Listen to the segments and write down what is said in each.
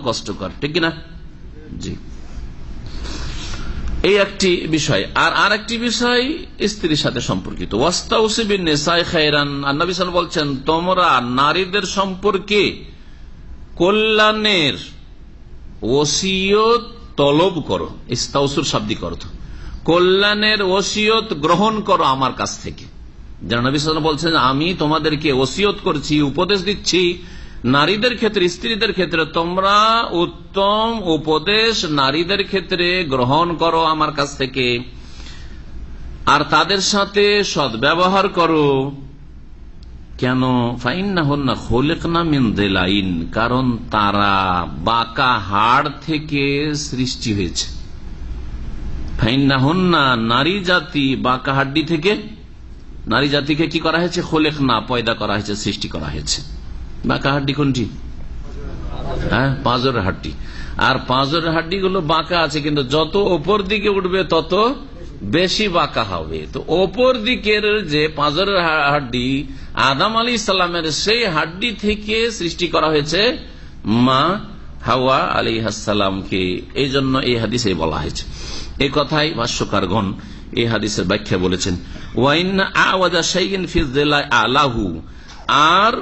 কষ্টকর, ঠিক কিনা? জি, এই একটি বিষয়। আর একটি বিষয় স্ত্রীর সাথে সম্পর্কিত। ওয়াস্তাউসি বিন নিসাই খায়রান, নবী সাল্লাল্লাহু আলাইহি ওয়াসাল্লাম বলছেন, তোমরা নারীদের সম্পর্কে কল্যাণের ওসিয়ত তলব করো। ইস্তাউসুর শাব্দিক অর্থ কল্যাণের ওসিয়ত গ্রহণ করো আমার কাছ থেকে। যেন নবী সাল্লাল্লাহু আলাইহি ওয়াসাল্লাম বলছেন, আমি তোমাদেরকে ওসিয়ত করছি, উপদেশ দিচ্ছি নারীদের ক্ষেত্রে, স্ত্রীদের ক্ষেত্রে তোমরা উত্তম উপদেশ নারীদের ক্ষেত্রে গ্রহণ করো আমার কাছ থেকে, আর তাদের সাথে সদ্ব্যবহার করো। কেন? ফাইন্নাহুন্না খুলিকনা মিন দিলাইন, কারণ তারা বাঁকা হাড় থেকে সৃষ্টি হয়েছে। ফাইন্নাহুন্না, নারী জাতি বাঁকা হাড্ডি থেকে, নারী জাতিকে কি করা হয়েছে? খুলিকনা, পয়দা করা হয়েছে, সৃষ্টি করা হয়েছে। বাঁকা হাড্ডি কোনটি? হ্যাঁ, পাঁজরের হাড্ডি। আর পাঁজরের হাড্ডি গুলো বাঁকা আছে, কিন্তু যত ওপর দিকে উঠবে তত বেশি বাঁকা হবে। তো ওপর দিকের যে পাঁজরের হাড্ডি আদম আলাইহিস সালামের, সেই হাড্ডি থেকে সৃষ্টি করা হয়েছে মা হাওয়া আলাইহিস সালামকে। এই জন্য এই হাদিসে বলা হয়েছে। এই কথাই ভাষ্যকারগণ এই হাদিসের ব্যাখ্যা বলেছেন, ওয়াইন্না আওয়াজা শাইইন ফি যিলাই আলাহু, আর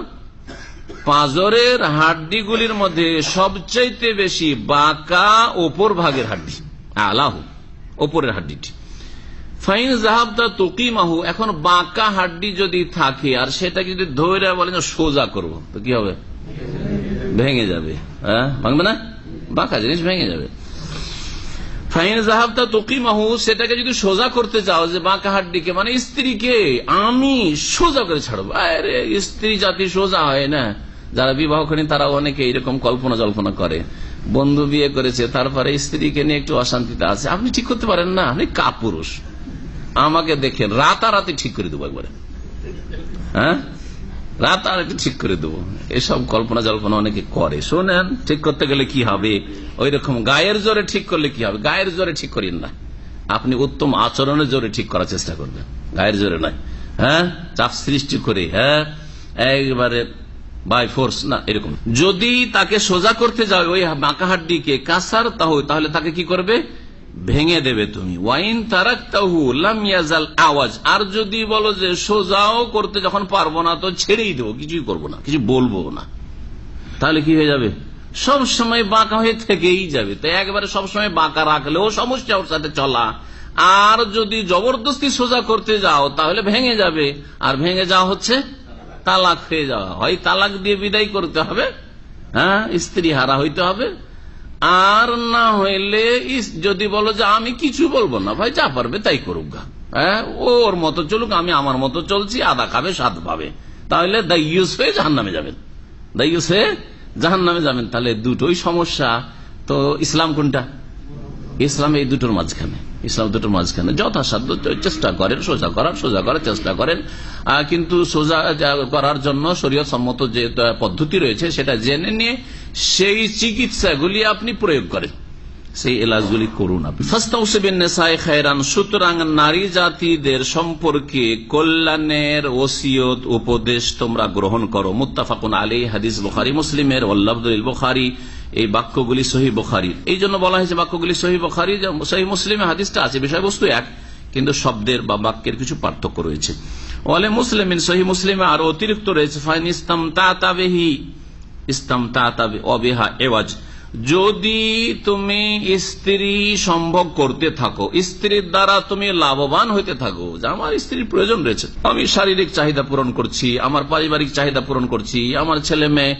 পাঁজরের হাড্ডিগুলির মধ্যে সবচাইতে বেশি বাঁকা ওপর ভাগের হাড্ডি, আলাহু, ওপরের হাড্ডিটি। ফাইন যাহাবতা তুকিমাহু, এখন বাঁকা হাড্ডি যদি থাকে আর সেটাকে যদি ধরে বলেন সোজা করবো, তো কি হবে? ভেঙে যাবে। হ্যাঁ, ভাঙবে না? বাঁকা জিনিস ভেঙে যাবে। ফাইন যাহাবতা তুকিমাহু, সেটাকে যদি সোজা করতে চাও, যে বাঁকা হাড্ডিকে মানে স্ত্রীকে আমি সোজা করে ছাড়বো, আরে স্ত্রী জাতি সোজা হয় না। যারা বিবাহ করেন তারা অনেকে এরকম কল্পনা জল্পনা করে, বন্ধু বিয়ে করেছে, তারপরে স্ত্রীকে নিয়ে একটু অশান্তিতে আছে, আপনি ঠিক করতে পারেন না, আপনি কাপুরুষ, আমাকে দেখেন রাতারাতি ঠিক করে দেবো একবারে। হ্যাঁ, রাতারাতি ঠিক করে দেবো, এসব কল্পনা জল্পনা অনেকে করে। শোনেন, ঠিক করতে গেলে কি হবে, ওই রকম গায়ের জোরে ঠিক করলে কি হবে? গায়ের জোরে ঠিক করেন না, আপনি উত্তম আচরণের জোরে ঠিক করার চেষ্টা করবেন, গায়ের জোরে নয়। হ্যাঁ, চাপ সৃষ্টি করে, হ্যাঁ একবারে বাই ফোর্স না, এরকম। যদি তাকে সোজা করতে যাও ওই বাঁকা হাড্ডিকে, কাসার তাহু, তাহলে তাকে কি করবে? ভেঙে দেবে তুমি। ওয়াইন তারাকতাহু লাম ইয়াজাল আওয়াজ, আর যদি বলো যে সোজাও করতে যখন পারবো না তো ছেড়েই দেবো, কিছুই করবো না, কিছু বলবো না, তাহলে কি হয়ে যাবে? সব সময় বাঁকা হয়ে থেকেই যাবে। তো একবারে সবসময় বাঁকা রাখলেও সমস্যা, ওর সাথে চলা। আর যদি জবরদস্তি সোজা করতে যাও তাহলে ভেঙে যাবে, আর ভেঙে যাওয়া হচ্ছে তালাক হয়ে যাওয়া। হয় তালাক দিয়ে বিদায় করতে হবে, হ্যাঁ, স্ত্রী হারা হইতে হবে। আর না হইলে যদি বলো যে আমি কিছু বলবো না, ভাই যা পারবে তাই করুক, হ্যাঁ, ওর মতো চলুক, আমি আমার মতো চলছি, আদা খাবে স্বাদ পাবে, তাহলে দাইয়ুস হয়ে জাহান্নামে যাবেন, দাইয়ুস হয়ে জাহান্নামে যাবেন। তাহলে দুটোই সমস্যা। তো ইসলাম কোনটা? ইসলাম এই দুটোর মাঝখানে, ইসলাম দুটোর মাঝখানে। যথাসাধ্য চেষ্টা করেন সোজা করার চেষ্টা করেন, কিন্তু সোজা করার জন্য শরীয়ত সম্মত যে পদ্ধতি রয়েছে সেটা জেনে নিয়ে সেই চিকিৎসাগুলি আপনি প্রয়োগ করেন, সেই এলাজগুলি করুন আপনি। ফাস্তাউসু বিন নিসাই খায়রান, সুতরাং নারী জাতিদের সম্পর্কে কল্যাণের ওসিয়ত উপদেশ তোমরা গ্রহণ করো। মুত্তাফাকুন আলাইহি, হাদিস বুখারী মুসলিমের, ওয়াল্লাফযুল বুখারী, এই বাক্যগুলি সহিহ বুখারীর। এই জন্য বলা হয়েছে বাক্যগুলি সহিহ বুখারী, সহিহ মুসলিমে হাদিসটা আছে, বিষয়বস্তু এক, কিন্তু শব্দের বা বাক্যের কিছু পার্থক্য রয়েছে। ওয়ালে মুসলিমিন, সহিহ মুসলিমে আরো অতিরিক্ত রয়েছে, ফাইন ইসতামতাতা বিহি ইসতামতাতা বিহা এওয়াজ, যদি তুমি স্ত্রী সম্ভোগ করতে থাকো, স্ত্রীর দ্বারা তুমি লাভবান হইতে থাকো, যে আমার স্ত্রীর প্রয়োজন রয়েছে, আমি শারীরিক চাহিদা পূরণ করছি, আমার পারিবারিক চাহিদা পূরণ করছি, আমার ছেলে মেয়ে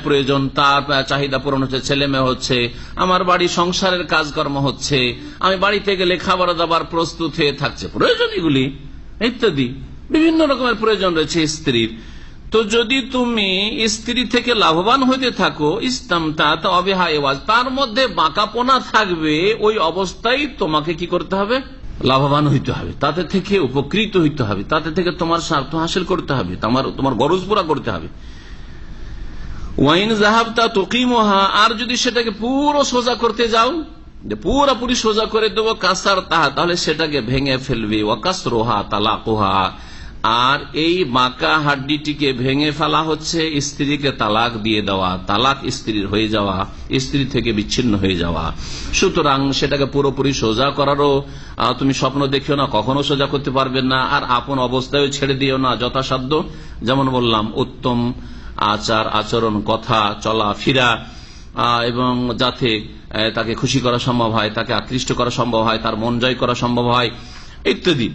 প্রয়োজন, তার চাহিদা পূরণ হচ্ছে, ছেলে মেয়ে হচ্ছে, আমার বাড়ি সংসারের কাজকর্ম হচ্ছে, আমি বাড়িতে গেলে খাবার দাবার প্রস্তুত হয়ে থাকছে, প্রয়োজন এগুলি ইত্যাদি বিভিন্ন রকমের প্রয়োজন রয়েছে স্ত্রীর। তো যদি তুমি স্ত্রী থেকে লাভবান হইতে থাকো, ইসতামতাতা বিহা এওয়াজ, তার মধ্যে বাঁকাপোনা থাকবে, ওই অবস্থায় তোমাকে কি করতে হবে? লাভবান হইতে হবে, তাতে থেকে উপকৃত হইতে হবে, তাতে থেকে তোমার স্বার্থ হাসিল করতে হবে, তোমার গরজ পুরা করতে হবে। ওয়াইন যাহাবতা তুকিমুহা, আর যদি সেটাকে পুরো সোজা করতে যাও, যে পুরোপুরি সোজা করে দেবো, কাসার তাহা, তাহলে সেটাকে ভেঙে ফেলবে। ওয়া কাসরুহা তালাকুহা, আর এই বাঁকা হাড্ডিটিকে ভেঙে ফেলা হচ্ছে স্ত্রীকে তালাক দিয়ে দেওয়া, তালাক স্ত্রীর হয়ে যাওয়া, স্ত্রী থেকে বিচ্ছিন্ন হয়ে যাওয়া। সুতরাং সেটাকে পুরোপুরি সোজা করারও তুমি স্বপ্ন দেখিও না, কখনো সোজা করতে পারবে না। আর আপন অবস্থায় ছেড়ে দিও না, যথাসাধ্য যেমন বললাম উত্তম আচার আচরণ, কথা চলা ফিরা, এবং যাতে তাকে খুশি করা সম্ভব হয়, তাকে আকৃষ্ট করা সম্ভব হয়, তার মন জয় করা সম্ভব হয় ইত্যাদি,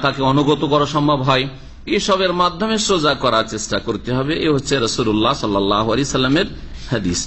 তাকে অনুগত করা সম্ভব হয়, এসবের মাধ্যমে সোজা করার চেষ্টা করতে হবে। এ হচ্ছে রাসূলুল্লাহ সাল্লাল্লাহু আলাইহি সাল্লামের হাদিস।